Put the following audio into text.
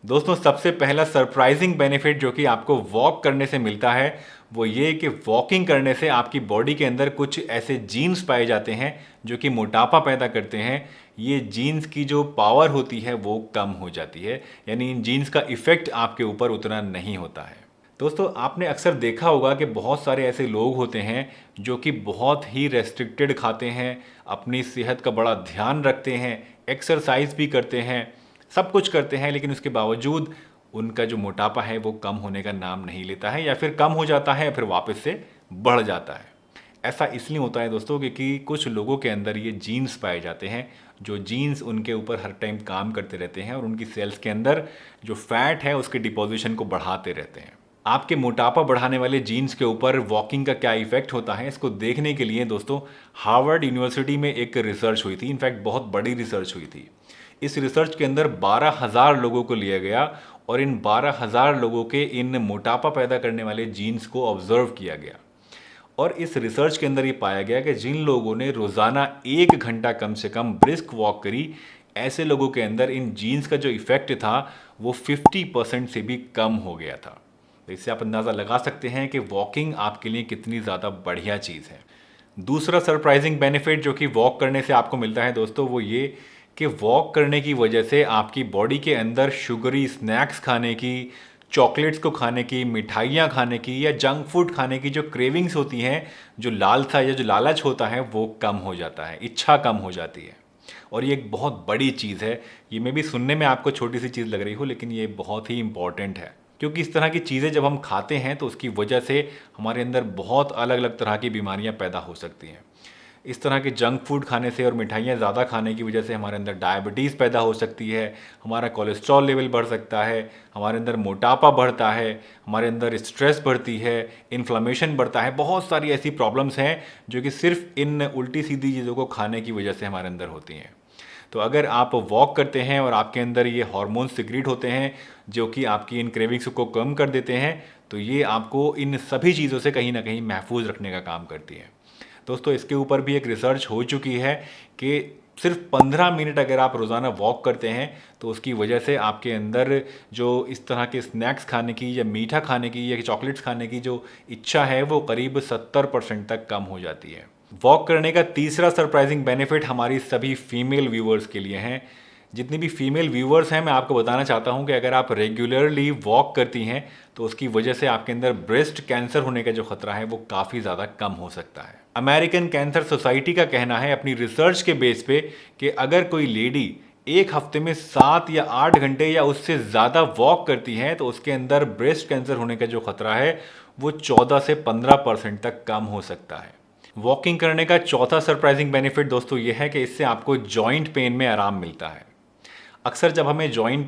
दोस्तों सबसे पहला सरप्राइजिंग बेनिफिट जो कि आपको वॉक करने से मिलता है वो ये कि वॉकिंग करने से आपकी बॉडी के अंदर कुछ ऐसे जीन्स पाए जाते हैं जो कि मोटापा पैदा करते हैं। ये जीन्स की जो पावर होती है वो कम हो जाती है, यानी इन जीन्स का इफेक्ट आपके ऊपर उतना नहीं होता है। दोस्तों आपने अक्सर देखा होगा कि बहुत सारे ऐसे लोग होते हैं जो कि बहुत ही रेस्ट्रिक्टेड खाते हैं, अपनी सेहत का बड़ा ध्यान रखते हैं, एक्सरसाइज भी करते हैं, सब कुछ करते हैं, लेकिन उसके बावजूद उनका जो मोटापा है वो कम होने का नाम नहीं लेता है, या फिर कम हो जाता है या फिर वापस से बढ़ जाता है। ऐसा इसलिए होता है दोस्तों क्योंकि कुछ लोगों के अंदर ये जीन्स पाए जाते हैं, जो जीन्स उनके ऊपर हर टाइम काम करते रहते हैं और उनकी सेल्स के अंदर जो फैट है उसके डिपोजिशन को बढ़ाते रहते हैं। आपके मोटापा बढ़ाने वाले जीन्स के ऊपर वॉकिंग का क्या इफेक्ट होता है इसको देखने के लिए दोस्तों हार्वर्ड यूनिवर्सिटी में एक रिसर्च हुई थी। इनफैक्ट बहुत बड़ी रिसर्च हुई थी। इस रिसर्च के अंदर 12,000 लोगों को लिया गया और इन 12,000 लोगों के इन मोटापा पैदा करने वाले जीन्स को ऑब्जर्व किया गया। और इस रिसर्च के अंदर ये पाया गया कि जिन लोगों ने रोजाना 1 घंटा कम से कम ब्रिस्क वॉक करी, ऐसे लोगों के अंदर इन जीन्स का जो इफेक्ट था वो 50% से भी कम हो गया था। तो इससे आप अंदाज़ा लगा सकते हैं कि वॉकिंग आपके लिए कितनी ज़्यादा बढ़िया चीज़ है। दूसरा सरप्राइजिंग बेनिफिट जो कि वॉक करने से आपको मिलता है दोस्तों वो ये कि वॉक करने की वजह से आपकी बॉडी के अंदर शुगरी स्नैक्स खाने की, चॉकलेट्स को खाने की, मिठाइयाँ खाने की या जंक फूड खाने की जो क्रेविंग्स होती हैं, जो लालसा या जो लालच होता है वो कम हो जाता है, इच्छा कम हो जाती है। और ये एक बहुत बड़ी चीज़ है। ये मे भी सुनने में आपको छोटी सी चीज़ लग रही हो, लेकिन ये बहुत ही इंपॉर्टेंट है, क्योंकि इस तरह की चीज़ें जब हम खाते हैं तो उसकी वजह से हमारे अंदर बहुत अलग अलग तरह की बीमारियां पैदा हो सकती हैं। इस तरह के जंक फूड खाने से और मिठाइयाँ ज़्यादा खाने की वजह से हमारे अंदर डायबिटीज़ पैदा हो सकती है, हमारा कोलेस्ट्रॉल लेवल बढ़ सकता है, हमारे अंदर मोटापा बढ़ता है, हमारे अंदर स्ट्रेस बढ़ती है, इन्फ्लेमेशन बढ़ता है। बहुत सारी ऐसी प्रॉब्लम्स हैं जो कि सिर्फ इन उल्टी सीधी चीज़ों को खाने की वजह से हमारे अंदर होती हैं। तो अगर आप वॉक करते हैं और आपके अंदर ये हार्मोन्स सिक्रीट होते हैं जो कि आपकी इन क्रेविंग्स को कम कर देते हैं, तो ये आपको इन सभी चीज़ों से कहीं ना कहीं महफूज रखने का काम करती है। दोस्तों इसके ऊपर भी एक रिसर्च हो चुकी है कि सिर्फ 15 मिनट अगर आप रोज़ाना वॉक करते हैं तो उसकी वजह से आपके अंदर जो इस तरह के स्नैक्स खाने की या मीठा खाने की या चॉकलेट्स खाने की जो इच्छा है वो करीब 70% तक कम हो जाती है। वॉक करने का तीसरा सरप्राइजिंग बेनिफिट हमारी सभी फीमेल व्यूअर्स के लिए हैं। जितनी भी फीमेल व्यूअर्स हैं मैं आपको बताना चाहता हूं कि अगर आप रेगुलरली वॉक करती हैं तो उसकी वजह से आपके अंदर ब्रेस्ट कैंसर होने का जो खतरा है वो काफ़ी ज़्यादा कम हो सकता है। अमेरिकन कैंसर सोसाइटी का कहना है अपनी रिसर्च के बेस पे कि अगर कोई लेडी एक हफ्ते में 7 या 8 घंटे या उससे ज़्यादा वॉक करती हैं तो उसके अंदर ब्रेस्ट कैंसर होने का जो खतरा है वो 14 से 15% तक कम हो सकता है। वॉकिंग करने का चौथा सरप्राइजिंग बेनिफिट दोस्तों ये है कि इससे आपको जॉइंट पेन में आराम मिलता है। अक्सर जब हमें जॉइंट